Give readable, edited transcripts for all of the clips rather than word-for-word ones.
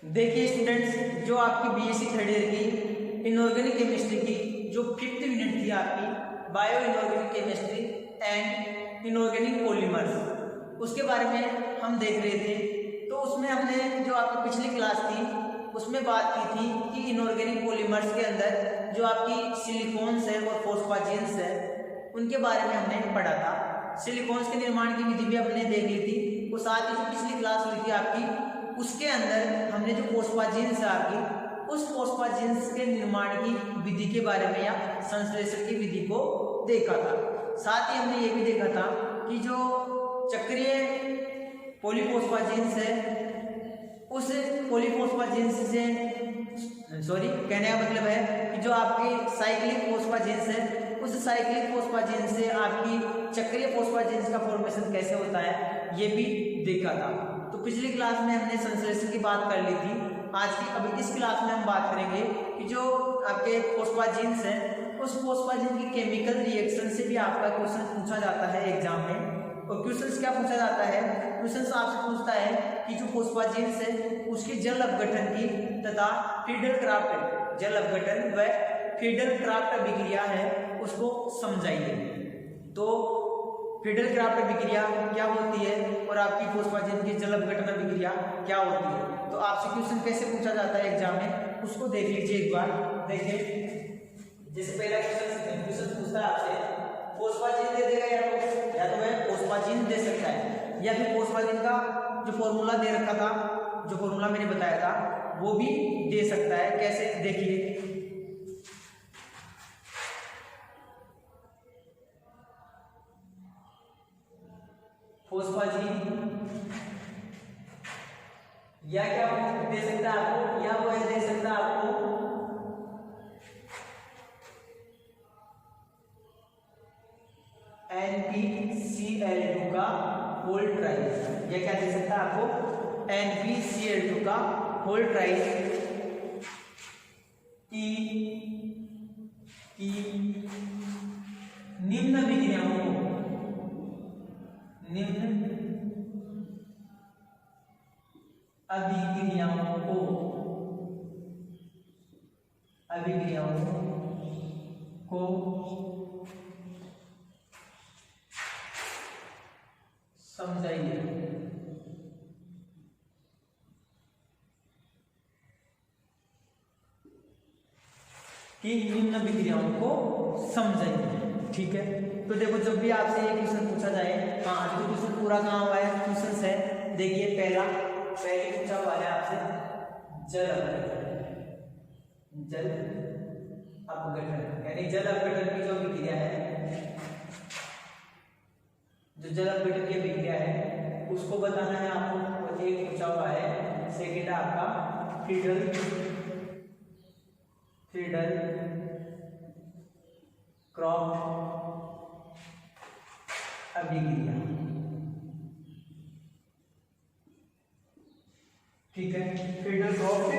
देखिए स्टूडेंट्स, जो आपकी बीएससी थर्ड ईयर की इनऑर्गेनिक केमिस्ट्री की जो 5th यूनिट थी आपकी bio inorganic chemistry and inorganic polymers, उसके बारे में हम देख रहे थे। तो उसमें हमने जो आपकी पिछली क्लास थी उसमें बात की थी कि इनऑर्गेनिक पॉलीमर्स के अंदर जो आपकी सिलिकॉन्स है और फॉस्फाजिन्स है उनके बारे में हमने पढ़ा था। सिलिकॉन्स के निर्माण की विधि भी हमने देख ली थी। वो साथ ही जो पिछली क्लास हुई थी आपकी उसके अंदर हमने जो फॉस्फाजिन्स है आपकी उस फॉस्फाजिन्स के निर्माण की विधि के बारे में या संश्लेषण की विधि को देखा था। साथ ही हमने ये भी देखा था कि जो चक्रीय पॉलीफॉस्फाजिन्स है उस पॉलीफॉस्फाजिन्स से कहने का मतलब है कि जो आपकी साइक्लिक फॉस्फाजिन्स है उस साइक्लिक फॉस्फाजिन्स से आपकी चक्रीय फॉस्फाजिन्स का फॉर्मेशन कैसे होता है ये भी देखा था। तो पिछली क्लास में हमने संश्लेषण की बात कर ली थी। आज की अभी इस क्लास में हम बात करेंगे कि जो आपके फॉस्फाजिन्स हैं उस फॉस्फाजिन की केमिकल रिएक्शन से भी आपका क्वेश्चन पूछा जाता है एग्जाम में। और क्वेश्चन क्या पूछा जाता है? क्वेश्चन आपसे पूछता है कि जो फॉस्फाजिन्स है उसकी जल अपघटन की तथा फ्रीडल क्राफ्ट जल अपघटन व फ्रीडल क्राफ्ट अभिक्रिया है उसको समझाइए। तो फ्रीडल क्राफ्ट अभिक्रिया क्या होती है और आपकी फॉस्फाजिन की जल अपघटन अभिक्रिया क्या होती है। तो आपसे क्वेश्चन कैसे पूछा जाता है एग्जाम में उसको देख लीजिए एक बार। देखिए जैसे पहला क्वेश्चन पूछता है आपसे फॉस्फाजिन दे देगा या तो वह फॉस्फाजिन दे सकता है या फिर फॉस्फाजिन का जो फॉर्मूला दे रखा था, जो फॉर्मूला मैंने बताया था वो भी दे सकता है। कैसे? देखिए फॉस्फाजिन या क्या दे सकता है आपको, या वह दे सकता है आपको NaCl2 का होल ट्राइज, या क्या दे सकता है आपको NaCl2 का होल ट्राइज की निम्न अभिक्रियाओं को समझाइए। कि निम्न अभिक्रियाओं को समझाइए। ठीक है, तो देखो जब भी आपसे ये क्वेश्चन पूछा जाए, हाँ जो क्वेश्चन पूरा कहाँ हुआ है क्वेश्चन है। देखिए पहले पूछा हुआ है आपसे जल अपघटन यानी जल अपघटन की जो अभिक्रिया है, जो जल अपघटन की अभिक्रिया है उसको बताना है आपको। एक पूछा हुआ है सेकेंड आपका फ्रीडल क्रॉफ्ट अभिक्रिया। ठीक है, फ्रीडल क्रॉफ्ट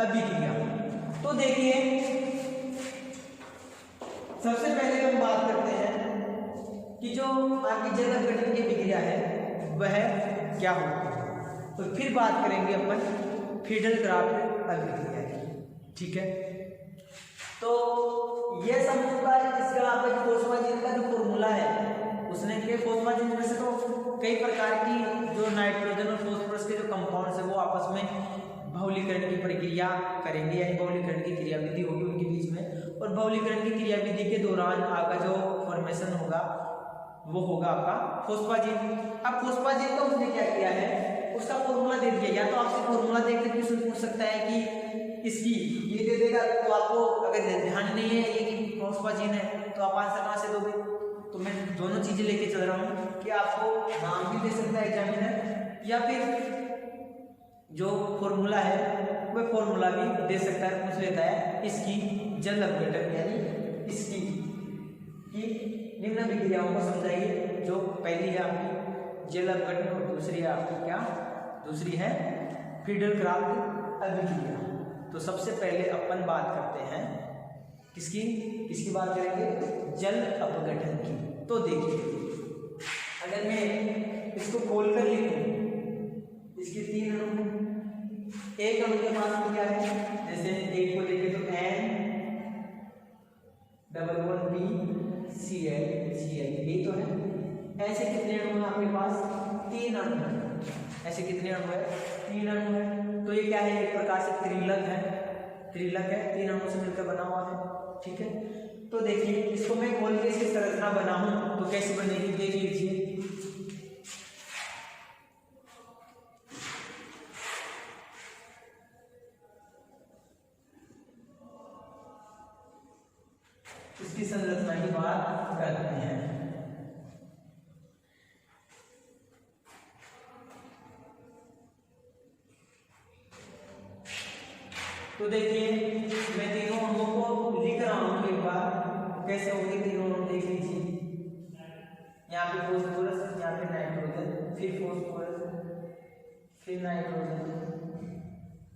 अभिक्रिया। तो देखिए सबसे पहले हम बात करते हैं कि जो आपकी जल अपघटन की अभिक्रिया है वह क्या होती है, तो फिर बात करेंगे अपन फ्रीडल क्राफ्ट अभिक्रिया की। ठीक है, तो ये समझ पाए इसका आपका जो फॉस्फाजिन का जो फॉर्मूला है उसने के फॉस्फाजिन में से तो कई प्रकार की जो नाइट्रोजन और फास्फोरस के जो कंपाउंड्स है वो आपस में बहुलीकरण की प्रक्रिया करेंगे, यानी बहुलीकरण की क्रियाविधि होगी उनके बीच में। और बहुलीकरण की क्रियाविधि के दौरान आपका जो फॉर्मेशन होगा वो होगा आपका फॉस्फाजिन। अब फॉस्फाजिन का उसने क्या किया है उसका फॉर्मूला दे दिया। या तो आपसे फॉर्मूला देख के क्वेश्चन पूछ सकता है कि इसकी ये दे देगा, तो आपको अगर ध्यान नहीं है ये कि फॉस्फाजिन है तो आप आंसर कहाँ से दोगे। तो मैं दोनों चीजें लेके चल रहा हूँ कि आपको नाम भी दे सकता है एग्जामिनर या फिर जो फॉर्मूला है वह फॉर्मूला भी दे सकता है, पूछ लेता है इसकी जल अपघटन यानी इसकी निम्न अभिक्रियाओं को समझाइए। जो पहली है आपकी जल अपघटन और दूसरी है आपकी क्या, दूसरी है फ्रीडल क्राफ्ट अभिक्रिया। तो सबसे पहले अपन बात करते हैं किसकी बात करेंगे, जल अपघटन की। तो देखिए अगर मैं इसको खोल कर लिखूं इसके 3 अणु एक अणु के पास में क्या है, जैसे एक को देखें तो N+1BCl ये तो है। ऐसे कितने अणु हैं आपके पास? 3 अणु हैं। ऐसे कितने अणु है? 3 अणु है। तो ये क्या है? एक प्रकार से त्रिलक है। त्रिलक है, 3 अणु से मिलकर बना हुआ है। ठीक है, तो देखिए इसको मैं खोल के इसकी संरचना बनाऊं तो कैसे बनेगी देख लीजिए। इसकी संरचना की बात करते हैं। तो देखिए मैं तीनों अणुओं को लिख रहा हूं एक बार, कैसे होंगे तीनों अणु देख लीजिए। यहाँ पे फॉस्फोरस, यहाँ पे नाइट्रोजन, फिर फॉस्फोरस, फिर नाइट्रोजन,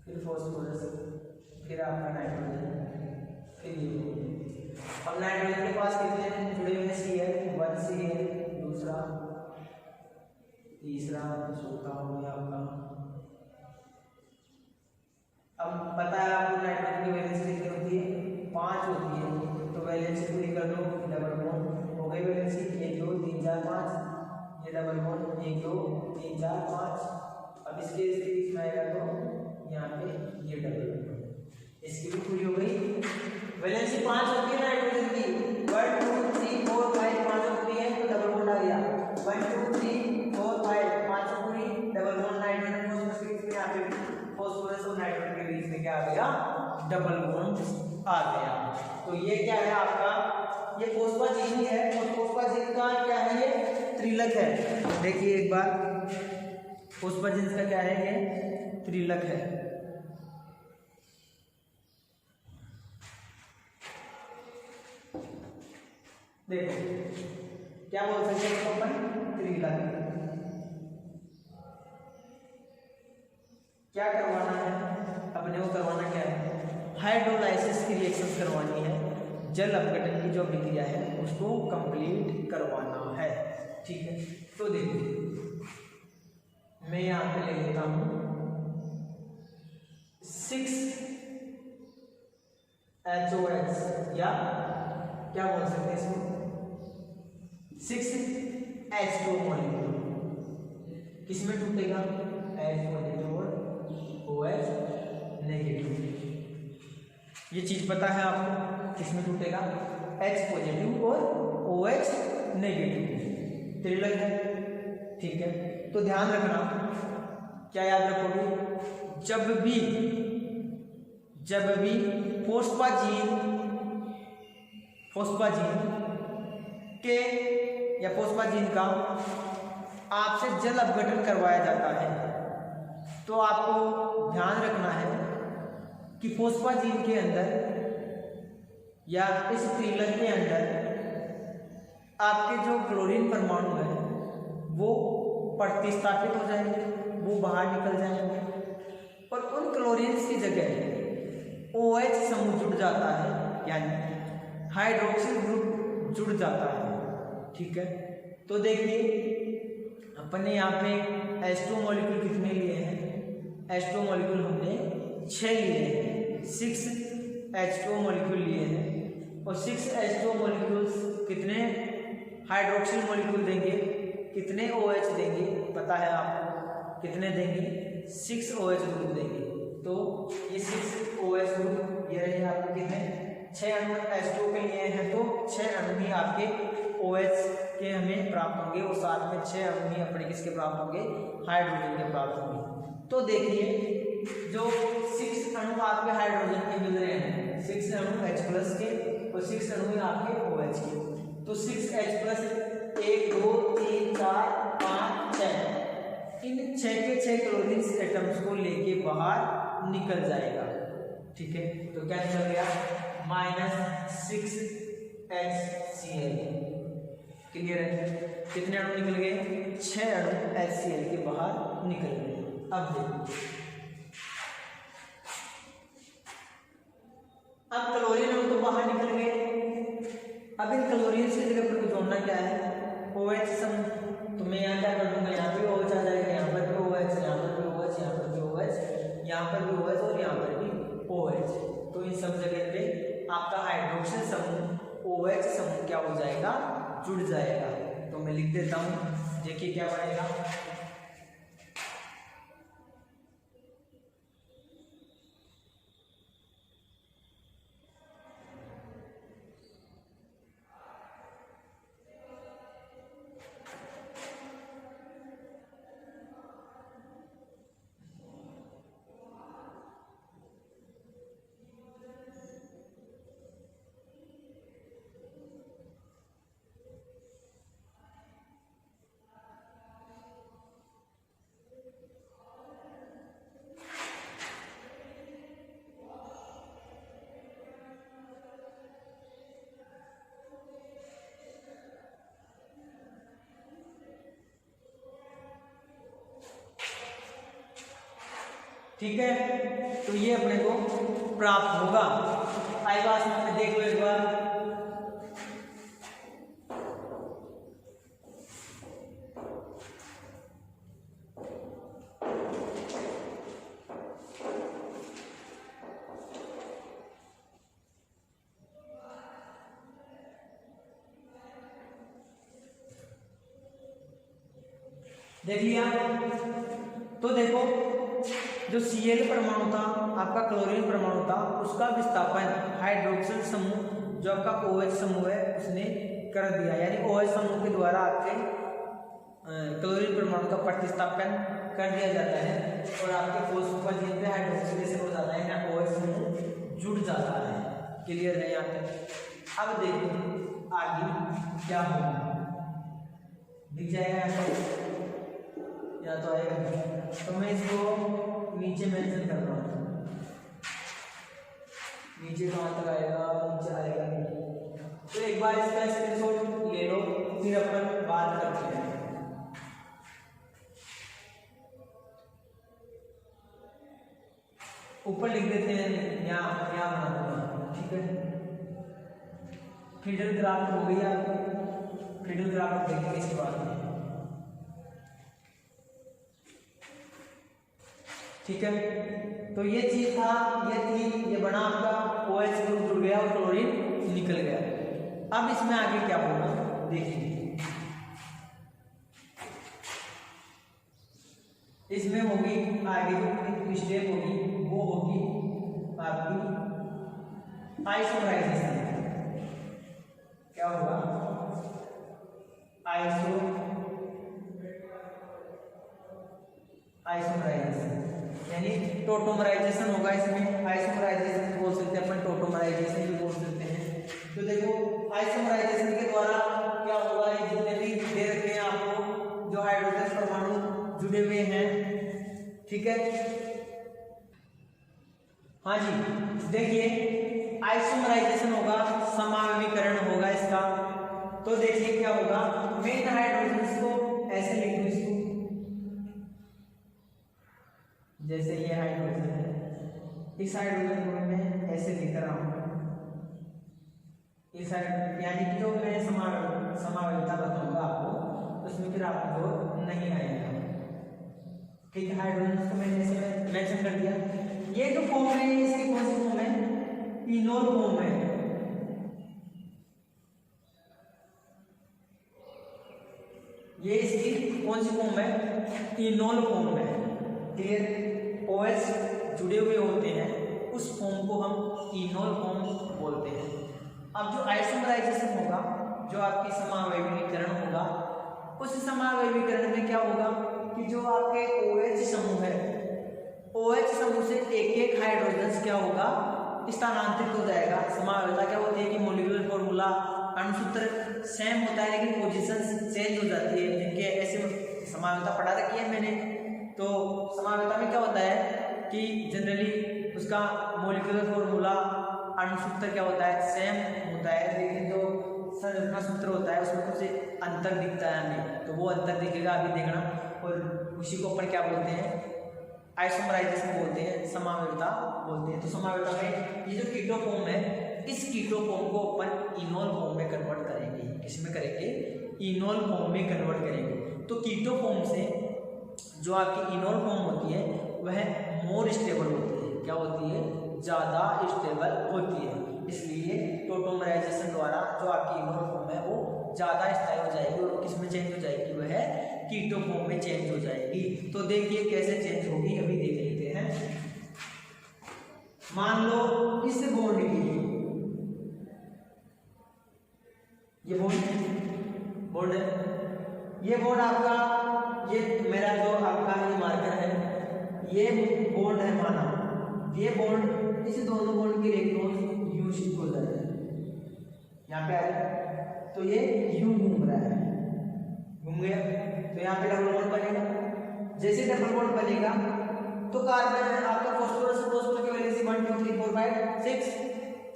फिर फॉस्फोरस, फिर आपका नाइट्रोजन, फिर ये। अब नाइट्रोजन के पास कितने जुड़े हुए Cl, 1 Cl, दूसरा, तीसरा, चौथा हो गया आपका। अब पता है आपको नाइट्रोजन की वैलेंसी कितनी होती है? 5 होती है। तो वैलेंसी पूरी कर दो, डबल बॉन्ड हो गई वैलेंसी 1 2 3 4 5, ये डबल बॉन्ड 1 2 3 4 5। अब इसके बीच में आएगा तो यहाँ पे ये डबल बॉन्ड, इसकी भी पूरी हो गई। वैलेंसी 5 होती है नाइट्रोजन की, 1 2 3 4 5 5 होती है, तो डबल बॉन्ड आ गया। 1 2 3 4 5 5 पूरी, डबल बॉन्ड नाइट्रोजन फॉस्फोरस के बीच में, यहाँ पे फॉस्फोरस और नाइट्रोजन के बीच में क्या आ गया? डबल बॉन्ड आ गया। तो ये क्या है आपका? ये फॉस्फोजीन है, और फॉस्फोजीन का क्या है? ये त्रिलक है। देखिए एक बार, फॉस्फोजीन का क्या है? ये त्रिलक है। देखो क्या बोल सकते हैं इसको अपन? त्रिलक। क्या करवाना है अपने को? करवाना क्या है? हाइड्रोलाइसिस की रिएक्शन करवानी है, जल अपघटन की जो प्रक्रिया है उसको कंप्लीट करवाना है। ठीक है, तो देखिए मैं यहाँ पे ले लेता हूँ 6HOH, या क्या बोल सकते हैं इसको? 6H2 मॉलिक्यूल किसमें टूटेगा? H पॉजिटिव और OH नेगेटिव। ये चीज पता है आपको? किसमें टूटेगा? H पॉजिटिव और OH नेगेटिव। त्रिलक है। ठीक है, तो ध्यान रखना, क्या याद रखोगे? जब भी फॉस्फोजीन के या फॉस्फोजीन का आपसे जल अपघटन करवाया जाता है, तो आपको ध्यान रखना है कि फॉस्फोजीन के अंदर या इस त्रिलक के अंदर आपके जो क्लोरीन परमाणु है वो प्रतिस्थापित हो जाएंगे, वो बाहर निकल जाएंगे, और उन क्लोरीन्स की जगह OH समूह जुड़ जाता है, यानी हाइड्रोक्सिल ग्रुप जुड़ जाता है। ठीक है, तो देखिए अपन ने यहाँ पे H2 मॉलिक्यूल कितने लिए हैं? H2 मॉलिक्यूल हमने 6 लिए हैं, 6H2 मॉलिक्यूल लिए हैं, और 6H2 मॉलिक्यूल्स कितने हाइड्रोक्सिल मॉलिक्यूल देंगे? कितने OH देंगे? पता है आपको कितने देंगे? 6 OH ग्रुप देंगे। तो ये 6 OH ग्रुप ये रहे आपके कितने? 6 अणु H2 के लिए हैं, तो 6 अणु ही आपके OH के हमें प्राप्त होंगे, और साथ में 6 अणु ही अपने किसके प्राप्त होंगे? हाइड्रोजन के प्राप्त होंगे। तो देखिए जो 6 अणु आपके हाइड्रोजन के मिल रहे हैं, 6 अणु H+ के और 6 अणु आपके OH के, तो 6H+ 1 2 3 4 5 6, इन 6 के 6 क्लोरीन एटम्स को लेके बाहर निकल जाएगा। ठीक है, तो क्या निकल गया? -6HCl। क्लियर है? कितने अणु निकल गए? 6 अणु HCl के बाहर निकल गए। अब देखो, अब क्लोरीन अणु तो बाहर निकल गए, अब इन क्लोरीन की जगह पर जोड़ना क्या है? OH समूह। तो मैं यहाँ क्या कर दूंगा? यहाँ पे OH आ जाएगा, यहाँ पर भी OH, यहाँ पर भी OH, यहाँ पर भी OH, यहाँ पर भी OH और यहाँ पर भी OH, तो इन सब जगह पे आपका हाइड्रोक्सिल समूह OH समूह क्या हो जाएगा, जुड़ जाएगा। तो मैं लिख देता हूँ, देखिए क्या बनेगा, ठीक है। तो ये अपने को प्राप्त होगा। आई बात में देख लो एक बार, देख लिया। तो देखो जो Cl परमाणु था, आपका क्लोरीन परमाणु था, उसका विस्थापन हाइड्रोक्सिल समूह जो आपका OH समूह है उसने कर दिया, यानी OH समूह के द्वारा आपके क्लोरीन परमाणु का प्रतिस्थापन कर दिया जाता है और आपके फॉस्फोजिन पे हाइड्रोक्सिलेशन हो जाता है, यहाँ OH समूह जुड़ जाता है। क्लियर है यहाँ तक? अब देखो आगे क्या होगा, दिख जाएगा या तो आएगा। तो मैं इसको नीचे मेंशन कर रहा हूँ, नीचे कहाँ तक आएगा, नीचे आएगा नहीं। तो एक बार इसका स्क्रीनशॉट ले लो, फिर अपन बात करते हैं। ऊपर लिख देते हैं, यहाँ बना दूंगा, ठीक है। फीडर ग्राफ हो गया, फीडर ग्राफ देखेंगे इसके बाद में, ठीक है। तो ये चीज था, ये थी, ये बना आपका OH ग्रुप जुड़ गया और क्लोरीन निकल गया। अब इसमें आगे क्या होगा देखिए, इसमें होगी आगे जो स्टेप होगी वो होगी आपकी आइसोमराइजेशन। क्या होगा, आइसोमराइजेशन यानी टोटोमराइजेशन होगा इसमें। आइसोमराइजेशन बोल सकते हैं अपन, टोटोमराइजेशन भी बोल सकते हैं। तो देखो आइसोमराइजेशन के द्वारा क्या होगा, ये जितने भी दे रखे हैं आपको जो हाइड्रोजन परमाणु जुड़े हुए हैं, ठीक है। हाँ जी, देखिए आइसोमराइजेशन होगा, समावेशीकरण होगा इसका। तो देखिए क्या होगा, मैं इन हाइड्रोजन को ऐसे लिख दूं, इसको जैसे ये हाइड्रोजन है, इस हाइड्रोजन को मैं ऐसे लिख रहा हूँ, इस यानी कि जो मैं समावेशिता बताऊंगा आपको, उसमें फिर आपको जो नहीं आएगा, ठीक है। हाइड्रोजन को मैंने ऐसे मेंशन कर दिया। ये जो फॉर्म है इसकी कौन सी फॉर्म है, इनोल फॉर्म है। ये इसकी कौन सी फॉर्म है, इनोल फॉर्म है। क्लियर, OH जुड़े हुए होते हैं, उस फॉर्म को हम इनोल फॉर्म बोलते हैं। अब जो आइसोमराइजेशन होगा, जो आपकी समावेशीकरण होगा, उस समावेशीकरण में क्या होगा कि जो आपके OH समूह है, OH समूह से एक एक हाइड्रोजन क्या होगा, स्थानांतरित हो जाएगा। समावेशिता क्या होती है कि मॉलिक्यूलर फॉर्मूला अणुसूत्र सेम होता है लेकिन पोजीशन चेंज हो जाती है, जिनके ऐसे समावेशिता पढ़ा रखी है मैंने। तो समावेशिता में क्या होता है कि जनरली उसका मॉलिक्यूलर फॉर्मूला अणुसूत्र क्या होता है, सेम होता है, लेकिन जो संरचना सूत्र होता है उसमें कुछ अंतर दिखता है हमें, तो वो अंतर दिखेगा अभी देखना। और उसी को अपन क्या बोलते हैं, आइसोमराइजेशन बोलते हैं, समावेशिता बोलते हैं। तो समावेशिता में ये जो कीटो फॉर्म है, इस कीटो फॉर्म को अपन इनोल फॉर्म में कन्वर्ट करेंगे। किसमें करेंगे, इनोल फॉर्म में कन्वर्ट करेंगे। तो कीटो फॉर्म से जो आपकी इनोल फॉर्म होती है वह मोर स्टेबल होती है। क्या होती है? ज़्यादा स्टेबल होती है। इसलिए टोटोमराइजेशन द्वारा जो आपकी इनोल फॉर्म है वो ज़्यादा स्थायी हो जाएगी और किस में चेंज हो जाएगी? वह है कीटो फॉर्म में चेंज हो जाएगी। तो देखिए कैसे चेंज होगी, अभी देख लेते हैं। मान लो इस बॉन्ड की, ये बॉन्ड है, ये बॉन्ड आपका, ये मेरा जो आपका ये मार्कर है, ये बॉन्ड है माना, ये बॉन्ड, इस दोनों बॉन्ड के इलेक्ट्रॉन यू शिफ्ट हो जाते हैं, यहाँ पे आ रहे, तो ये यू घूम रहा है, घूम गया, तो यहाँ पे डबल बॉन्ड बनेगा। जैसे डबल बॉन्ड बनेगा तो कार्बन आपका फॉस्फोरस की वैलेंसी 1 2 3 4 5 6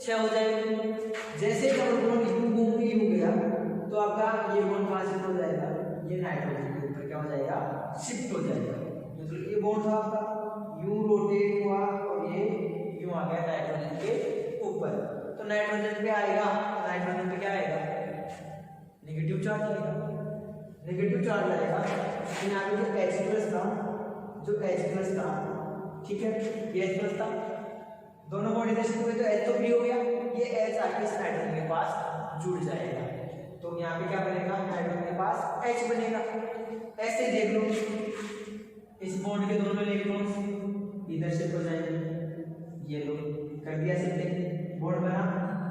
6 हो जाएगी। जैसे डबल बॉन्ड यू घूम के यू गया तो आपका ये बॉन्ड कहाँ शिफ्ट हो जाएगा? ये नाइट्रोजन के ऊपर क्या हो जाएगा? शिफ्ट हो जाएगा। मतलब ये बॉन्ड था आपका, यू रोटेट हुआ और ये यू आ गया नाइट्रोजन के ऊपर। तो नाइट्रोजन पे आएगा, नाइट्रोजन पे क्या आएगा? नेगेटिव चार्ज आएगा, नेगेटिव चार्ज आएगा। यहाँ पे जो H+ था, जो H+ था, ठीक है, ये H+ था, दोनों बॉडी इधर शिफ्ट हुए तो H तो फ्री हो गया, ये H आके इस नाइट्रोजन के पास जुड़ जाएगा। तो यहाँ पे क्या बनेगा? नाइट्रोजन के पास H बनेगा। ऐसे देख लो, इस बॉन्ड के दोनों इलेक्ट्रॉन्स इधर शिफ्ट हो जाएंगे। ये लो कर दिया शिफ्ट, बॉन्ड बना।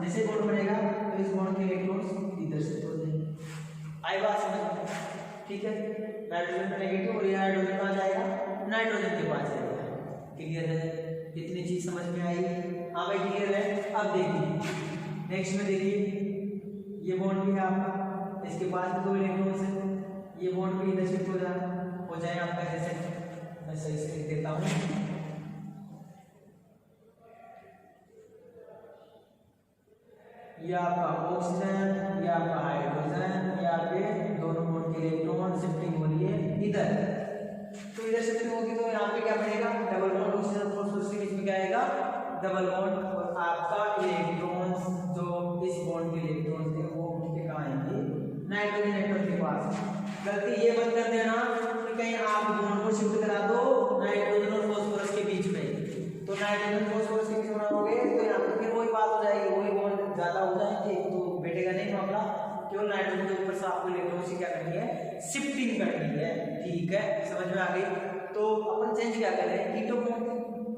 जैसे बॉन्ड बनेगा तो इस बॉन्ड के इलेक्ट्रॉन्स इधर शिफ्ट हो जाएंगे। आई बात समझ? ठीक है, नाइट्रोजन पे नेगेटिव और ये हाइड्रोजन कहाँ जाएगा? नाइट्रोजन के पास जाएगा। क्लियर है? इतनी चीज समझ में आई? हाँ भाई क्लियर है। अब देखिए नेक्स्ट में, देखिए ये बॉन्ड भी है आपका, इसके पास भी 2 इलेक्ट्रॉन्स हैं, ये बॉन्ड भी इधर शिफ्ट हो जाए आपका। जैसे मैं सही से लिख देता हूँ, ये आपका ऑक्सीजन, ये आपका हाइड्रोजन, ये आपके दोनों बॉन्ड के इलेक्ट्रॉन शिफ्टिंग हो रही है इधर। तो इधर शिफ्टिंग होगी तो यहाँ पे क्या बनेगा? डबल बॉन्ड ऑक्सीजन फॉस्फोरस के बीच में क्या आएगा? Double bond. और आपका इलेक्ट्रॉन्स जो इस बॉन्ड के इलेक्ट्रॉन्स थे वो उनके कहाँ आएंगे? नाइट्रोजन एटम के पास। गलती ये मत कर देना कि कहीं आप बॉन्ड को शिफ्ट करा दो नाइट्रोजन और फॉस्फोरस के बीच में, तो नाइट्रोजन फॉस्फोरस के बीच में बनाओगे तो यहाँ पे फिर वही बात हो जाएगी, वही बॉन्ड ज्यादा हो जाएंगे तो बैठेगा नहीं मामला। केवल नाइट्रोजन के ऊपर से आपको इलेक्ट्रॉन से क्या करनी है? शिफ्टिंग करनी है। ठीक है, समझ में आ गई? तो अपन चेंज क्या कर रहे हैं? कीटो बॉन्ड,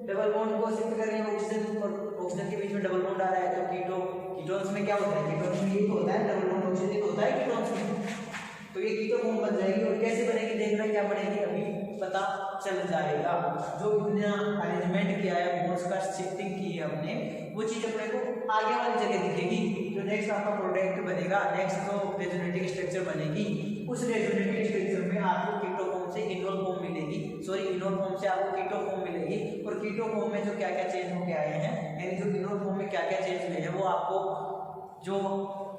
डबल बॉन्ड को शिफ्ट कर रहे हैं। ऑक्सीजन और ऑक्सीजन के बीच में डबल बॉन्ड आ रहा है तो कीटोन्स में क्या होता है? कीटोन्स में ये होता है, डबल बॉन्ड ऑक्सीजन होता है कीटोन्स में, तो ये कीटो फॉर्म बन जाएगी। और कैसे बनेगी देखना, क्या बनेगी अभी पता चल जाएगा। जो इतना अरेंजमेंट किया है बॉन्ड्स का, शिफ्टिंग की है हमने, वो चीज अपने को आगे वाली जगह दिखेगी। जो नेक्स्ट आपका प्रोडक्ट बनेगा, नेक्स्ट जो रेजोनेटिव स्ट्रक्चर बनेगी, उस रेजोनेटिव स्ट्रक्चर में आपको कीटो फॉर्म से इनोल फॉर्म मिलेगी, सॉरी इनोल फॉर्म से आपको कीटो फॉर्म मिलेगी। और कीटो फॉर्म में जो क्या क्या चेंज होके आए हैं, यानी जो इनोल फॉर्म में क्या क्या चेंज हुए हैं, वो आपको जो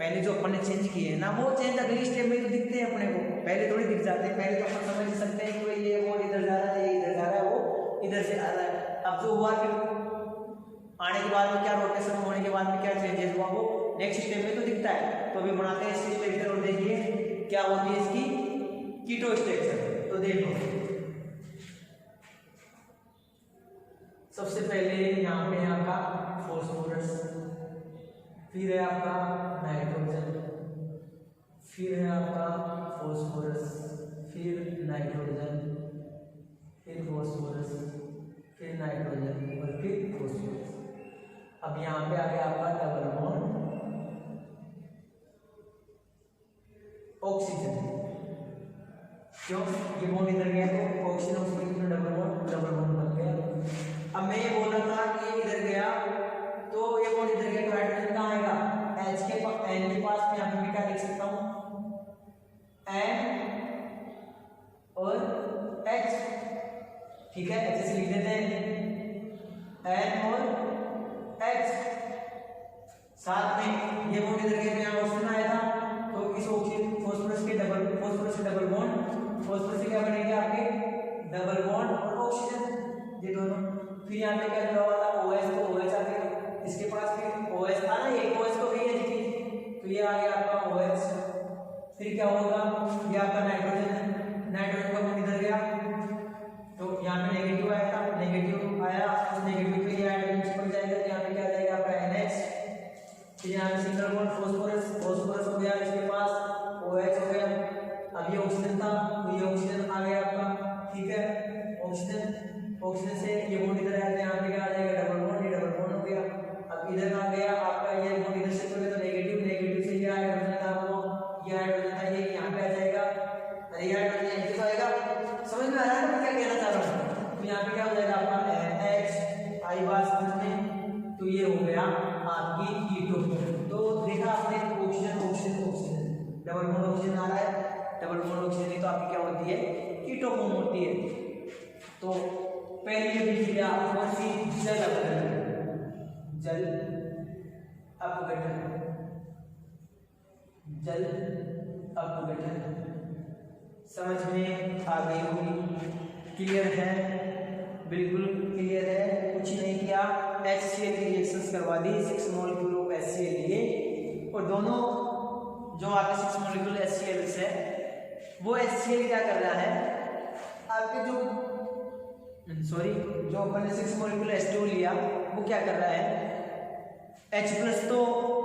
पहले जो अपन ने चेंज किए हैं ना, वो चेंज अगली स्टेप में तो दिखते हैं अपने को, पहले थोड़ी दिख जाते हैं। पहले तो अपन समझ सकते हैं कि ये वो इधर जा रहा है, ये इधर जा रहा है, वो इधर से आ रहा है। अब जो हुआ फिर आने के बाद में क्या रोटेशन होने के बाद में क्या चेंजेस हुआ, वो नेक्स्ट स्टेप में तो दिखता है। तो अभी बनाते हैं इसकी स्ट्रक्चर और देखिए क्या होती है इसकी कीटो स्ट्रक्चर। तो देखो सबसे पहले यहाँ पे है आपका फॉस्फोरस, फिर है आपका नाइट्रोजन, फिर है आपका फॉस्फोरस, फिर नाइट्रोजन, फिर फॉस्फोरस, फिर नाइट्रोजन और फिर फॉस्फोरस। अब यहाँ पे आ गया आपका डबल बॉन्ड ऑक्सीजन। क्यों? ये बॉन्ड इधर गया तो ऑक्सीजन ऑक्सीजन में डबल बॉन्ड बन गया। अब मैं ये बोल रहा था कि ये इधर गया तो ये बॉन्ड इधर गया तो हाइड्रोजन कहाँ आएगा? H के N के पास में यहाँ पे मैं क्या लिख सकता हूँ? N और H, ठीक है, ऐसे से लिख देते हैं N और H। साथ में ये बॉन्ड इधर गया तो यहाँ ऑक्सीजन आया था, तो इस ऑक्सीजन फॉस्फोरस से डबल बॉन्ड, फॉस्फोरस से क्या बनेंगे आपके? डबल बॉन्ड और ऑक्सीजन, ये दोनों। फिर यहाँ पे क्या जुड़ा हुआ था? OH, तो OH आ गया, इसके पास फिर OH था ना, ये OH को गई है जी, तो ये आ गया आपका OH। फिर क्या होगा? ये आपका नाइट्रोजन है, नाइट्रोजन का बॉन्ड इधर गया तो यहाँ पे नेगेटिव आया था, नेगेटिव नेगेटिव पे ये हाइड्रोजन चिपक जाएगा तो यहाँ पे क्या आ जाएगा आपका NH। फिर यहाँ पे सिंगल बॉन्ड फॉस्फोरस हो गया, इसके पास OH हो गया। अब ये ऑक्सीजन था तो ये ऑक्सीजन आ गया आपका, ठीक है। ऑक्सीजन से ये बॉन्ड इधर आया तो यहाँ पे क्या आ जाएगा डबल बॉन्ड, ये डबल बॉन्ड हो गया। अब इधर आ गया आपका ये बॉन्ड इधर शिफ्ट हो गया तो नेगेटिव से ये हाइड्रोजन था वो, ये हाइड्रोजन था ये यहाँ पे आ जाएगा, अरे ये हाइड्रोजन यहाँ पे आएगा। समझ में आ रहा है मैं क्या कहना चाह रहा हूँ? तो यहाँ पे क्या हो जाएगा आपका NH आई बार समझ में, तो ये हो गया आपकी कीटो। तो देखा आपने ऑक्सीजन डबल बॉन्ड ऑक्सीजन आ रहा है, डबल बॉन्ड ऑक्सीजन ही तो आपकी क्या होती है कीटो फॉर्म होती है। तो पहली अभिक्रिया कौन सी? जल अपघटन। समझ में आ गई होगी, क्लियर है? बिल्कुल क्लियर है, कुछ नहीं किया, HCl की रिएक्शंस करवा दी 6 मॉलिक्यूल ऑफ HCl लिए, और दोनों जो आपके 6 मॉलिक्यूल HCl है वो HCl क्या कर रहा है आपके जो अपन ने 6 मॉलिक्यूल H2 लिया वो क्या कर रहा है H+ तो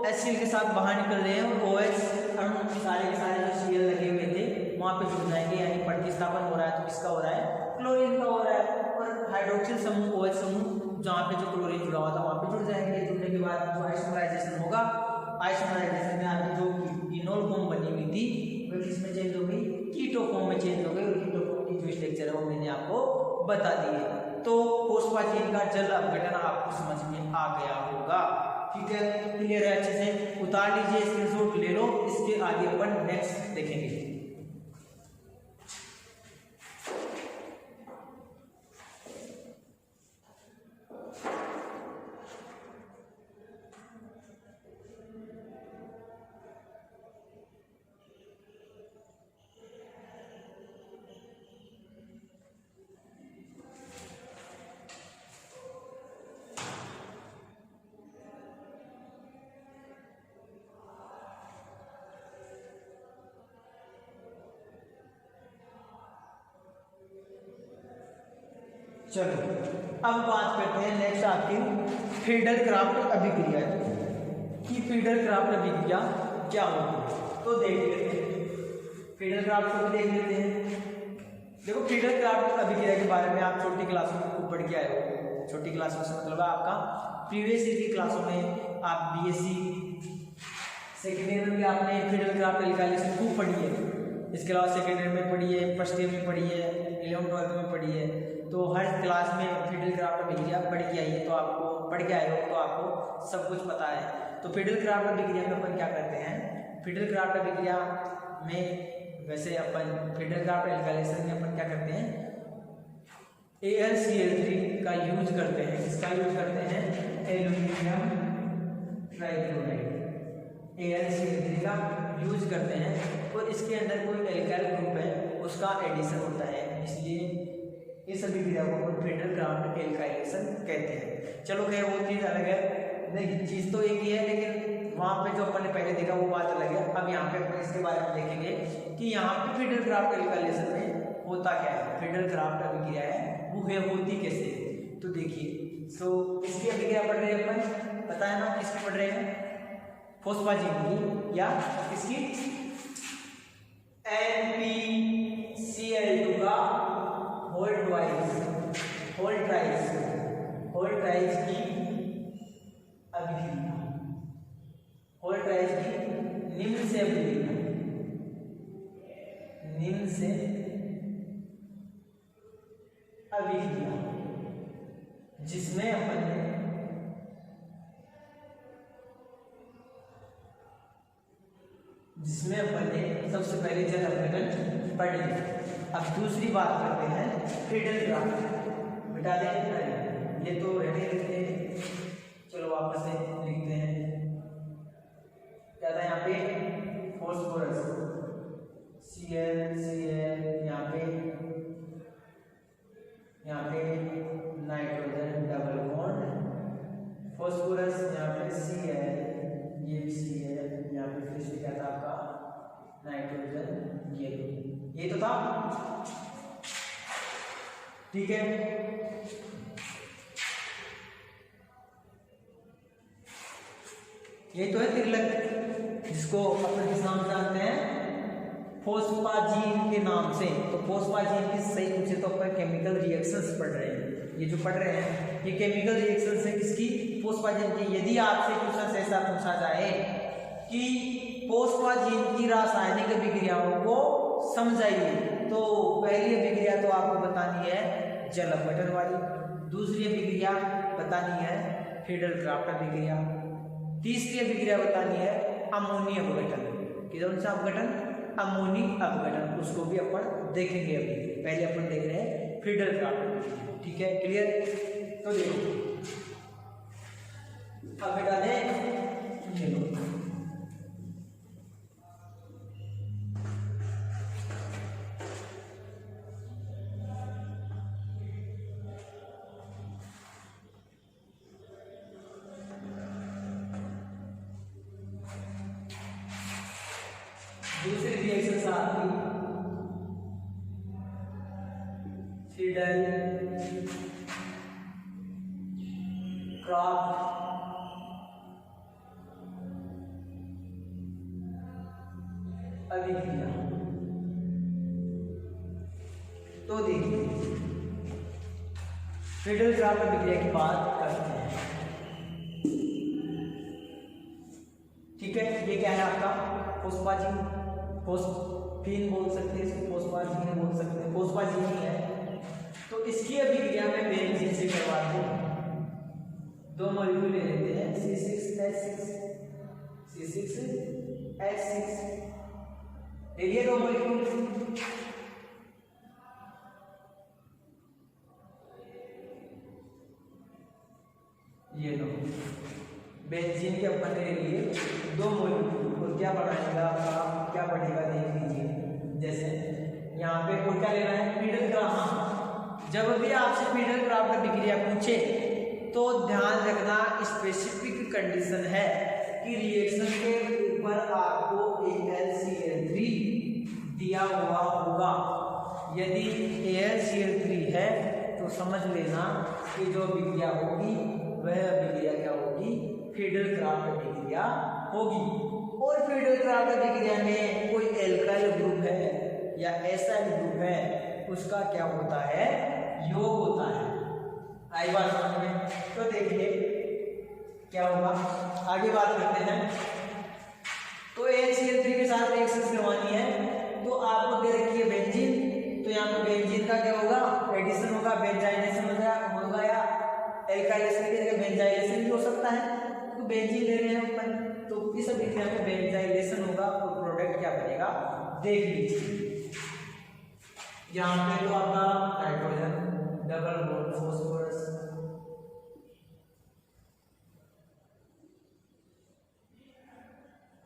HCl के साथ बाहर निकल रहे हैं और OH अणु सारे के सारे जो Cl लगे हुए थे वहां पे जुड़ जाएंगे, यानी प्रतिस्थापन हो रहा है तो किसका हो रहा है क्लोरीन का हो रहा है, और हाइड्रोक्सिल समूह OH समूह जहाँ पे जो क्लोरीन जुड़ा हुआ था वहां पे जुड़ जाएंगे। जुड़ने के बाद जो आइसोमराइजेशन होगा, आइसोमराइजेशन में आपकी जो इनोल फॉर्म बनी हुई थी वो किसमें चेंज हो गई कीटो फॉर्म में चेंज हो गई, और कीटो फॉर्म की जो स्ट्रक्चर है वो मैंने आपको बता दी है। तो फॉस्फाजीन का जल अपघटन आपको समझ में आ गया होगा, ठीक है, क्लियर है? अच्छे से उतार लीजिए, स्क्रीनशॉट ले लो, इसके आगे अपन नेक्स्ट देखेंगे। चलो अब बात करते हैं नेक्स्ट आपकी फ्रीडल-क्राफ्ट अभिक्रिया की। फ्रीडल-क्राफ्ट अभिक्रिया क्या होती है तो देख लेते हैं, फ्रीडल-क्राफ्ट को भी देख लेते हैं। देखो फ्रीडल-क्राफ्ट अभिक्रिया के बारे में आप छोटी क्लासों में खूब पढ़ के आए हो, छोटी क्लासों से मतलब आपका प्रीवियस ईयर की क्लासों में आप BSc सेकेंड ईयर में भी आपने फ्रीडल-क्राफ्ट एल्काइलेशन खूब पढ़ी है, इसके अलावा सेकेंड ईयर में पढ़ी है, फर्स्ट ईयर में पढ़ी है, 11th-12th में पढ़ी है, तो हर क्लास में फ्रीडल-क्राफ्ट अभिक्रिया पढ़ के आई है, तो आपको पढ़ के आए हो तो आपको सब कुछ पता है। तो फ्रीडल-क्राफ्ट अभिक्रिया में अपन क्या करते हैं, फ्रीडल-क्राफ्ट अभिक्रिया में वैसे अपन फ्रीडल-क्राफ्ट एल्काइलेशन में अपन क्या करते हैं AlCl3 का यूज करते हैं। किसका यूज करते हैं? एल्यूमिनियम ट्राइक्लोराइड, AlCl3 का यूज करते हैं, और इसके अंदर कोई एल्काइल ग्रुप है उसका एडिशन होता है, इसलिए इस अभिक्रिया को अपन फ्रीडल-क्राफ्ट एल्काइलेशन कहते हैं। चलो खैर वो चीज़ अलग है, नहीं चीज़ तो एक ही है, लेकिन वहाँ पे जो अपन ने पहले देखा वो बात अलग है। अब यहाँ पे अपन इसके बारे में देखेंगे कि यहाँ पे फ्रीडल-क्राफ्ट एल्काइलेशन में होता क्या है, फ्रीडल-क्राफ्ट अभिक्रिया है वो है होती कैसे। तो देखिए, सो इसकी अभिक्रिया पढ़ रहे हैं अपन, पता है ना किसकी पढ़ रहे हैं, फॉस्फाजीन की, या किसकी NPCl2 का होल ट्राइज की अभिक्रिया, होल ट्राइज की निम्न से अभिक्रिया, जिसमें अपन ने सबसे पहले जल अपघटन पढ़ लिया। अब दूसरी बात करते हैं फ्रीडल-क्राफ्ट, मिटा दें ये तो रहने देते हैं, चलो वापस से लिखते हैं। क्या था यहाँ पे फॉस्फोरस Cl यहाँ पे नाइट्रोजन डबल बॉन्ड, फॉस्फोरस यहाँ पे Cl, ये भी Cl, यहाँ पे फिर से क्या था आपका नाइट्रोजन, ये तो था, ठीक है। यही तो है त्रिलक, जिसको अपन किस नाम से जानते हैं, फोस्फाजीन के नाम से। तो फोस्फाजीन की सही पूछे तो अपन केमिकल रिएक्शंस पढ़ रहे हैं, ये जो पढ़ रहे हैं ये केमिकल रिएक्शंस है किसकी, फोस्फाजीन की। यदि आपसे क्वेश्चन ऐसा पूछा जाए कि फोस्फाजीन की रासायनिक अभिक्रियाओं को समझाइए, तो पहली अभिक्रिया तो आपको बतानी है जल अपघटन वाली, दूसरी अभिक्रिया बतानी है फ्रीडल-क्राफ्ट अभिक्रिया, तीसरी अभिक्रिया बतानी है अमोनी अपघटन। कौन सा अपघटन, अमोनी अपघटन, उसको भी अपन देखेंगे। अभी पहले अपन देख रहे हैं फ्रीडल-क्राफ्ट, ठीक है, क्लियर। तो देखो अब बेटा देख, दूसरी रिएक्शन आपकी फ्रीडल क्राफ्ट अभिक्रिया। तो देखिए फ्रीडल क्राफ्ट अभिक्रिया की बात करते हैं, ठीक है। ये क्या है आपका फोस्फाजीन, फोस्फीन बोल सकते हैं इसको, फोस्फाजीन बोल सकते हैं, फोस्फाजीन ही है। तो इसकी अभिक्रिया में बेंजीन से करवाते हैं, दो मॉलिक्यूल ले लेते हैं C6H6, C6H6 ये दो मॉलिक्यूल, ये दो बेंजीन के अपन ले लिए दो मॉलिक्यूल, और क्या बनाएगा आपका, क्या बढ़ेगा देख लीजिए। जैसे यहाँ पे को क्या लेना है, फ्रीडल क्राफ्ट। हाँ, जब भी आपसे फ्रीडल क्राफ्ट अभिक्रिया पूछे तो ध्यान रखना स्पेसिफिक कंडीशन है कि रिएक्शन के ऊपर आपको AlCl3 दिया हुआ होगा। यदि AlCl3 है तो समझ लेना कि जो अभिक्रिया होगी वह अभिक्रिया क्या होगी, फ्रीडल क्राफ्ट अभिक्रिया होगी। और फ्रीडल क्राफ्ट अभिक्रिया में कोई एल्काइल ग्रुप है या एसाइल ग्रुप है, उसका क्या होता है, योग होता है। आई बात समझ में। तो देखिए क्या होगा, आगे बात करते हैं। तो AlCl3 के साथ रिएक्शन करवानी है, तो आपको दे रखी है बेंजीन, तो यहाँ पे बेंजीन का क्या होगा, एडिशन होगा, बेंजाइनेशन होगा या एल्काइलेशन की जगह बेंजाइलेशन भी हो सकता है। तो बेंजीन ले रहे हैं अपन, तो इस अभिक्रिया में बेंजाइलेशन होगा और प्रोडक्ट क्या बनेगा देख लीजिए। यहाँ पे तो आपका nitrogen double bond phosphorus,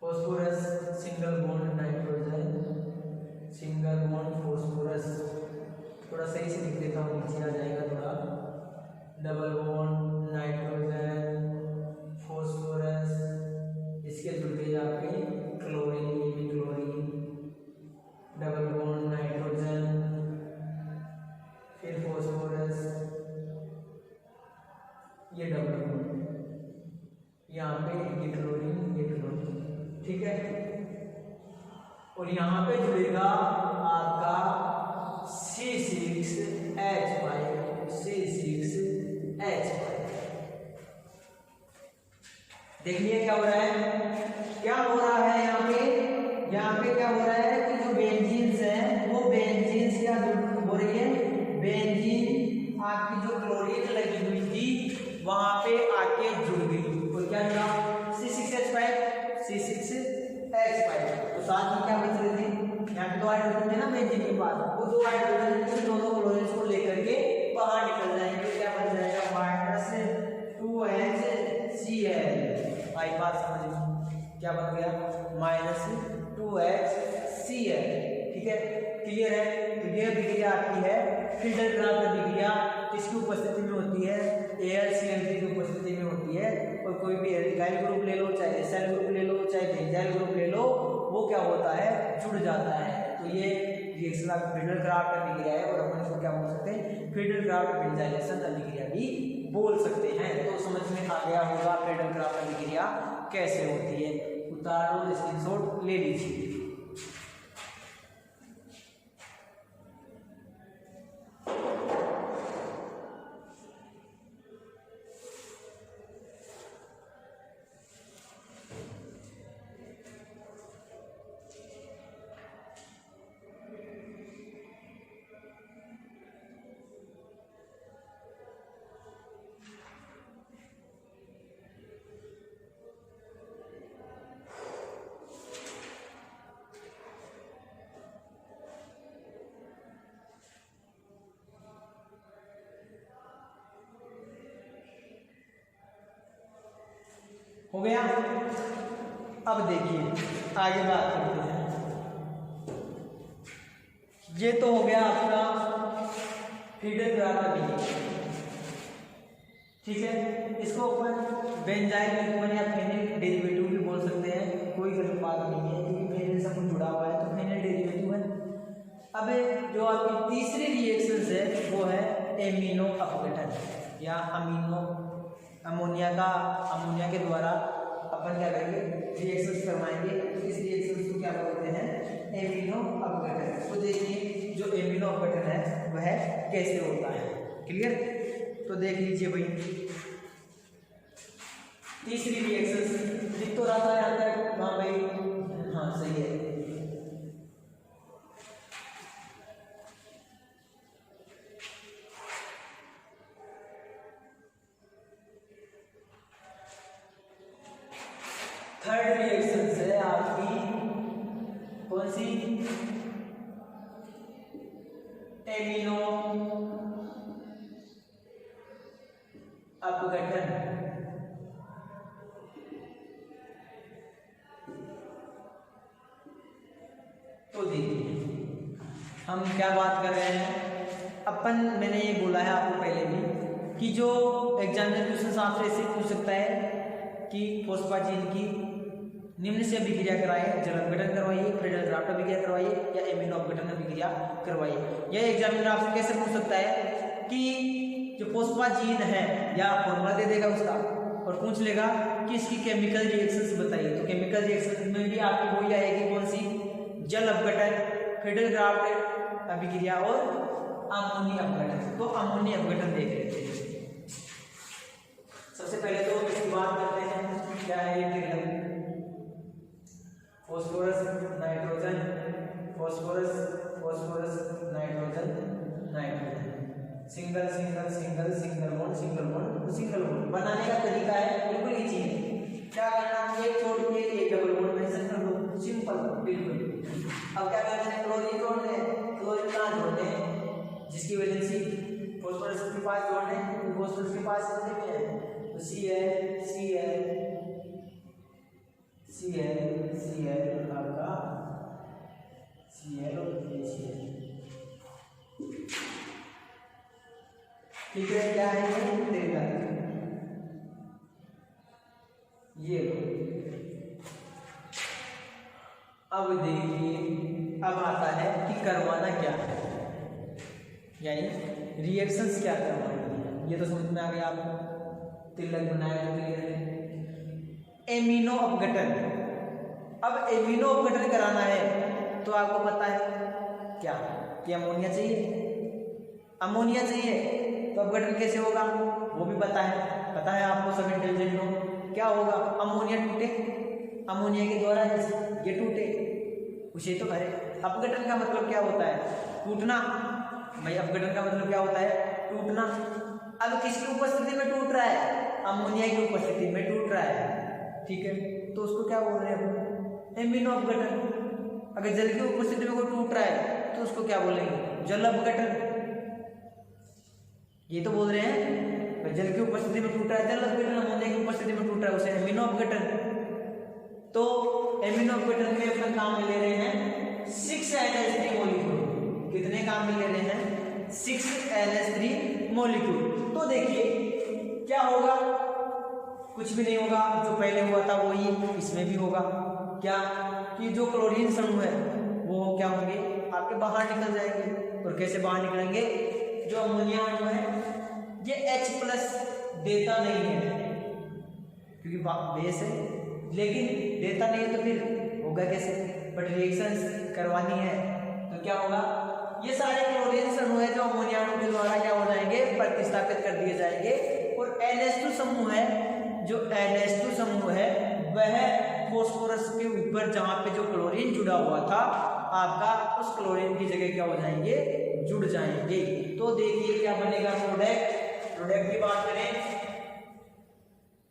phosphorus single bond nitrogen, single bond phosphorus, थोड़ा सही से लिख देता हूँ, नीचे आ जाएगा थोड़ा, डबल बॉन्ड नाइट्रोजन फॉस्फोरस, इसके जुड़ गए आपके क्लोरीन, ये भी क्लोरीन, डबल बॉन्ड नाइट्रोजन, फिर फॉस्फोरस, ये डबल बॉन्ड, यहाँ पे ये क्लोरीन, ये क्लोरीन, ठीक है। और यहाँ पे जुड़ेगा आपका C6H5, C6H5। देखिए क्या हो रहा है, क्या हो रहा है यहाँ पे क्या हो रहा है कि जो बेंजीन्स हैं वो बेंजीन्स क्या हो रही है, बेंजीन आपकी जो क्लोरीन लगी हुई थी वहां पे आके जुड़ गई, और क्या जुड़ा, C6H5। तो साथ में क्या बच रहे थे, यहाँ पे दो हाइड्रोजन थे ना बेंजीन के पास, वो दो हाइड्रोजन दोनों क्लोरीन को लेकर के बाहर निकल जाएंगे, क्या बन जाएगा, -2HCl। आई बात समझ में, क्या बन गया, -2HCl, ठीक है, क्लियर है। तो यह अभिक्रिया आपकी है फ्रीडल क्राफ्ट अभिक्रिया, किसकी उपस्थिति में होती है, AlCl3 की उपस्थिति में होती है। और कोई भी एल्काइल ग्रुप ले लो, चाहे एसाइल ग्रुप ले लो, चाहे बेंजाइल ग्रुप ले लो, वो क्या होता है, जुड़ जाता है। तो ये रिएक्शन आपकी फ्रीडल क्राफ्ट अभिक्रिया है, और अपन इसको क्या बोल सकते हैं, फ्रीडल क्राफ्ट बेंजाइलेशन अभिक्रिया भी बोल सकते हैं। तो समझ में आ गया होगा फ्रीडल क्राफ्ट अभिक्रिया कैसे होती है। उतार लो, स्क्रीनशॉट ले लीजिए। हो गया। अब देखिए आगे बात करते हैं। ये तो हो गया आपका फ्रीडल ग्राफ का भी, ठीक है। इसको अपन बेंजाइल लिक्विड या फेनिल डेरिवेटिव भी बोल सकते हैं, कोई गलत बात नहीं है, क्योंकि फेनिल से कुछ जुड़ा हुआ है तो फेनिल डेरिवेटिव है। अब जो आपकी तीसरी रिएक्शन है वो है एमिनो अपघटन या अमोनिया के द्वारा अपन क्या करेंगे, रिएक्शंस करवाएंगे। इस रिएक्शंस को क्या बोलते हैं, एमिनो अपघटन। तो देखिए जो एमिनो अपघटन है वह कैसे होता है, क्लियर। तो देख लीजिए भाई, तीसरी रिएक्शंस लिख तो रहा था यहाँ तक, हाँ भाई, हाँ सही है। थर्ड रिएक्शन है आपकी कौन सी, एमिनो अपघटन। तो देखिए हम क्या बात कर रहे हैं अपन, मैंने ये बोला है आपको पहले भी कि जो एग्जामिनर क्वेश्चन आपसे ऐसे पूछ सकता है कि फोस्फाजीन की निम्न से अभिक्रिया कराइए, जल अपघटन करवाइए, फ्रीडल ग्राफ अभिक्रिया करवाइए या एमिनो अपघटन अभिक्रिया करवाइए। यह एग्जामिनर आपसे कैसे पूछ सकता है कि जो फोस्फाजीन है या फॉर्मूला दे देगा उसका और पूछ लेगा कि इसकी केमिकल रिएक्शंस बताइए। तो केमिकल रिएक्शंस में भी आपकी वही आएगी कौन सी, जल अपघटन, फ्रीडल ग्राफ अभिक्रिया और अमोनिया अपघटन। तो अमोनिया अपघटन देख लेते हैं। सबसे पहले तो इसकी बात करते हैं, क्या है ये, phosphorus nitrogen, phosphorus phosphorus nitrogen nitrogen, single single single single bond single bond single bond. बनाने का तरीका है बिल्कुल इजी है। क्या करना, एक छोड़ के एक डबल बॉन्ड मेंशन कर दो, सिंपल बिल्कुल। अब क्या करना है, क्लोरीन जोड़ना है, क्लोरीन कहाँ जोड़ते हैं, जिसकी वैलेंसी फॉस्फोरस के पास जोड़ने हैं, फॉस्फोरस के पास कितने में है, तो Cl आपका Cl और HCl, ठीक है। क्या है ये, अब देखिए अब आता है कि करवाना क्या है, यानी रिएक्शंस क्या करवानी है। ये तो समझ में आ गया आपको, तिलक बनाया तो एमिनो अपघटन। अब एमिनो अपघटन कराना है तो आपको पता है क्या कि अमोनिया चाहिए तो अपघटन कैसे होगा वो भी पता है आपको, सब इंटेलिजेंट हो। क्या होगा, अमोनिया टूटे, अमोनिया के द्वारा ये टूटे उसे तो करे। अपघटन का मतलब क्या होता है, टूटना भाई। अपघटन का मतलब क्या होता है, टूटना। अब किसकी उपस्थिति में टूट रहा है, अमोनिया की उपस्थिति में टूट रहा है, ठीक है। तो उसको क्या बोल रहे हैं, एमिनो अपघटन। अगर जल की उपस्थिति में कोई टूट रहा है तो उसको क्या बोलेंगे, जल अपघटन। ये तो बोल रहे हैं जल की उपस्थिति में टूट रहा है, जल अपघटन। अमोनिया की उपस्थिति में टूट रहा है, उसे एमिनो अपघटन। तो एमिनो अपघटन में अपना काम में ले रहे हैं 6NH3 मॉलिक्यूल। कितने काम में ले रहे हैं, 6NH3 मॉलिक्यूल। तो देखिए क्या होगा, कुछ भी नहीं होगा, जो पहले हुआ था वही इसमें भी होगा। क्या कि जो क्लोरीन अणु है वो क्या होंगे, आपके बाहर निकल जाएंगे। और कैसे बाहर निकलेंगे, जो अमोनिया अणु है ये H+ देता नहीं है क्योंकि बेस है, लेकिन देता नहीं है तो फिर होगा कैसे? बट रिएक्शन करवानी है तो क्या होगा? ये सारे क्लोरीन समूह है जो अमोनिया अणु के द्वारा क्या हो जाएंगे? प्रतिस्थापित कर दिए जाएंगे। और NH2 समूह है, जो NH2 समूह है वह फॉस्फोरस के ऊपर जहां पे जो क्लोरीन जुड़ा हुआ था आपका, उस क्लोरीन की जगह क्या हो जाएंगे? जुड़ जाएंगे। तो देखिए क्या बनेगा प्रोडक्ट की बात करें,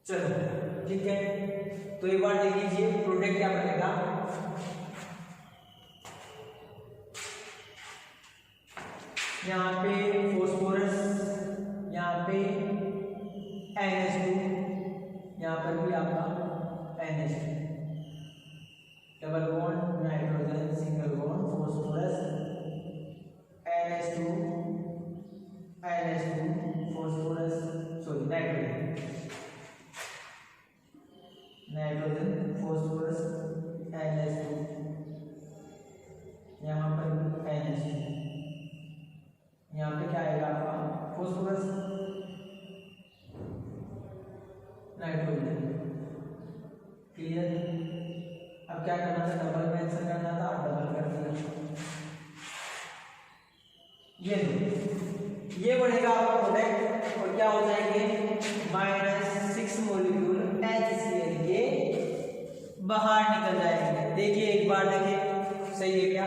चलो ठीक है। तो एक बार देख लीजिए प्रोडक्ट क्या बनेगा। यहाँ पे फॉस्फोरस, यहाँ पे NH2, यहाँ पर भी आपका NH2, double bond nitrogen, single bond phosphorus, NH2 phosphorus, sorry nitrogen phosphorus NH2, यहाँ पर NH2, यहाँ पे क्या आएगा आपका? Phosphorus nitrogen. क्लियर? अब क्या करना था? डबल मेंशन करना था, डबल कर दिया। ये बनेगा आपका प्रोडक्ट और क्या हो जाएंगे? -6 मॉलिक्यूल HCl के बाहर निकल जाएंगे। देखिए एक बार देखिए सही है क्या?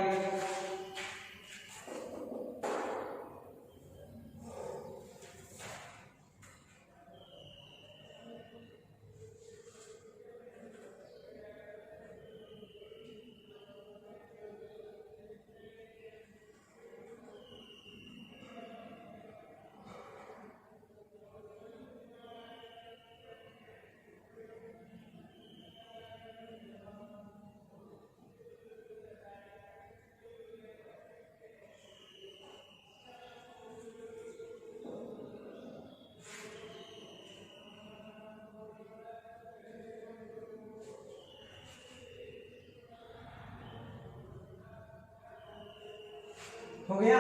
हो गया?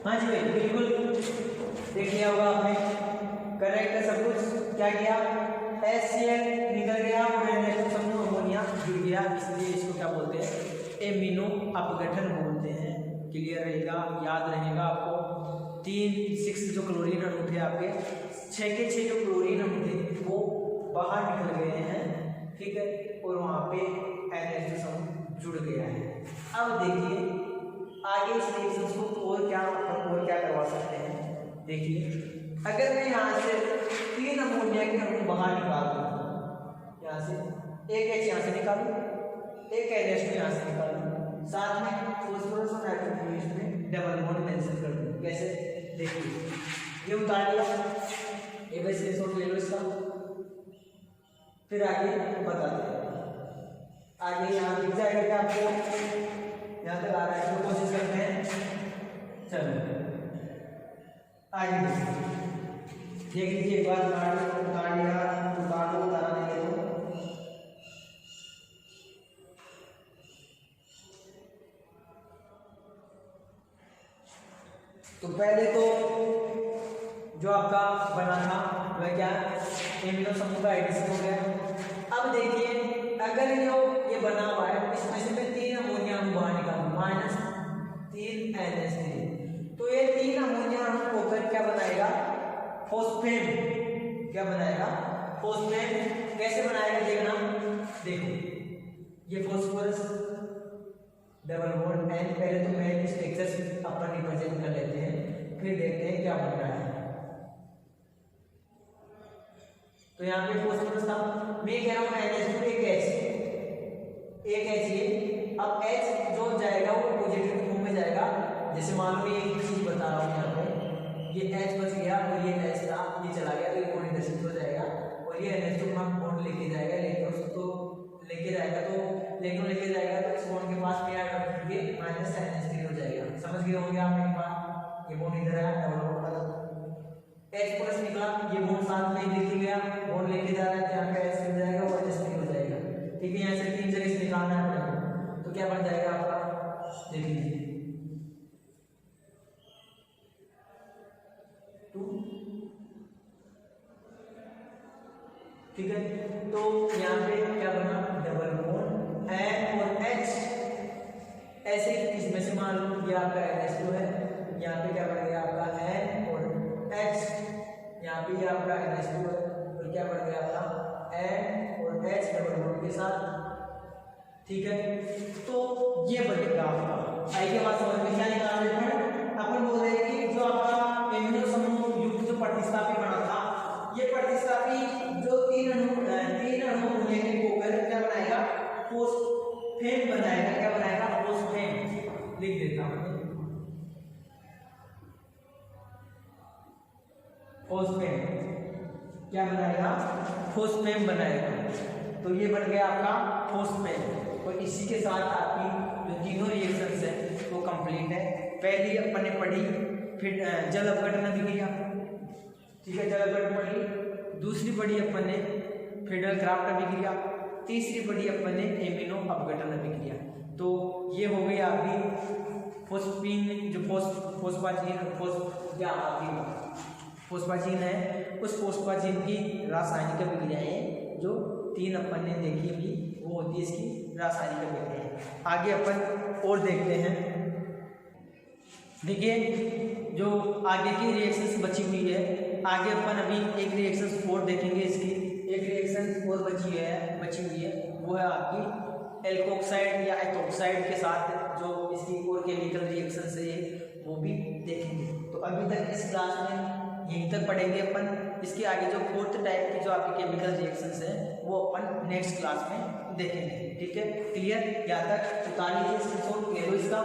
हाँ जी भाई बिल्कुल, देख लिया होगा आपने। करेक्ट है सब कुछ। क्या किया? HCl निकल गया और NH2 समूह अमोनिया जुड़ गया, इसलिए इसको क्या बोलते हैं? एमिनो अपघटन बोलते हैं। क्लियर रहेगा, याद रहेगा आपको। 6 जो क्लोरीन अणु थे आपके, 6 के 6 जो क्लोरीन अणु थे वो बाहर निकल गए हैं, ठीक है, और वहां पे NH2 समूह जुड़ गया है। अब देखिए आगे इस रिएक्शन को और क्या करवा सकते हैं। देखिए अगर मैं यहाँ से 3 अमोनिया के अणु बाहर निकाल दूँ, यहाँ से एक H यहाँ से निकालूँ, एक NH2 यहाँ से निकालूँ, साथ में फॉस्फोरस और नाइट्रोजन में डबल बॉन्ड मेंशन कर दूँ। कैसे? देखिए ये उतार लिया, ये बस स्क्रीनशॉट ले लो इसका, फिर आगे बताते हैं। आगे यहाँ दिख जाएगा क्या आपको? यहाँ तक आ रहा है तो कोशिश करते हैं। चलो आगे देख लीजिए एक बार, उतार दो, उतारा नहीं है तो पहले तो जो आपका बना था वह क्या? एमिनो समूह का एडिशन हो गया। अब देखिए अगर ये बना हुआ है, इसमें से मैं 3 अमोनिया अणु बाहर निकालूं, -3 NH3, तो ये 3 अमोनिया अणु होकर क्या बनाएगा? फॉस्फेन। क्या बनाएगा? फॉस्फेन। कैसे बनाएगा देखना, देखो ये फॉस्फोरस डबल बॉन्ड N, पहले तो मैं इस स्ट्रक्चर से अपन रिप्रेजेंट कर लेते हैं, फिर देखते हैं क्या बन रहा है। तो यहाँ पे फॉस्फोरस था, मैं कह रहा हूँ NH2 एक H ये, अब H जो जाएगा वो पॉजिटिव फॉर्म में जाएगा। जैसे मान लो एक चीज बता रहा हूँ यहाँ पे, ये H बच गया और ये H था, ये चला गया तो ये बॉन्ड इंटरशिफ्ट हो जाएगा और ये NH2 अपना बॉन्ड लेके जाएगा, लेके जाएगा तो इलेक्ट्रॉन लेके जाएगा तो इस बॉन्ड के पास में आएगा, ये -NH3 हो जाएगा। समझ गए होंगे आप एक बार? ये बॉन्ड इधर आया, डबल बॉन्ड H+ निकला, ये बॉन्ड साथ में ही लेके गया, बॉन्ड लेके जा रहा है, यहाँ पे H मिल जाएगा और NH3 हो जाएगा। ठीक है, यहाँ से 3 जगह से निकालना है अपने को, तो क्या बन जाएगा आपका? देख लीजिए 2 ठीक है। तो यहाँ पे क्या बना, डबल बॉन्ड N और H। ऐसे इसमें से मान लो ये आपका NH2 है, यहाँ पे क्या बन गया आपका N और H, यहाँ पे ये आपका NH2 है और क्या बन गया आपका N और H डबल बॉन्ड के साथ। ठीक है, तो ये बनेगा आपका। आई के बाद समझ में क्या निकालना है, अपन बोल रहे हैं कि जो आपका एमिनो समूह युक्त जो प्रतिस्थापी बना था, ये प्रतिस्थापी जो तीन अणु होने के होकर क्या बनाएगा, फोस्फेन बनाएगा। क्या बनाएगा, फोस्फेन। लिख देता हूं, फोस्फेन क्या बनाएगा, फोस्फेन बनाएगा। तो ये बन गया आपका फोस्फेन। और इसी के साथ आपकी जो तीनों रिएक्शंस है वो कंप्लीट है। पहली अपन ने पढ़ी, फिर जल अपघटन अभिक्रिया, ठीक है, जल अपघटन पढ़ी। दूसरी पढ़ी अपन ने फिडल क्राफ्ट अभिक्रिया। तीसरी पढ़ी अपन ने एमिनो अपघटन अभिक्रिया। तो ये हो गई आपकी फोस्फीन, जो फोस्फाजीन है, उस फोस्फाजीन की रासायनिक अभिक्रियाएं जो तीन अपन ने देखी भी, वो होती है इसकी रासायनिक अभिक्रियाएं। आगे अपन और देखते हैं। देखिए, जो आगे की रिएक्शंस बची हुई है, आगे अपन अभी एक रिएक्शन और देखेंगे। इसकी एक रिएक्शन और बची हुई है, वो है आपकी एल्कोक्साइड या एथोक्साइड के साथ जो इसकी और केमिकल रिएक्शन है वो भी देखेंगे। तो अभी तक इस क्लास में यहीं तक पढ़ेंगे अपन। इसके आगे जो फोर्थ टाइप की जो आपकी केमिकल रिएक्शंस है वो अपन नेक्स्ट क्लास में देखेंगे। ठीक है, क्लियर? यहाँ तक उतार लीजिए स्क्रीनशॉट ले लो इसका।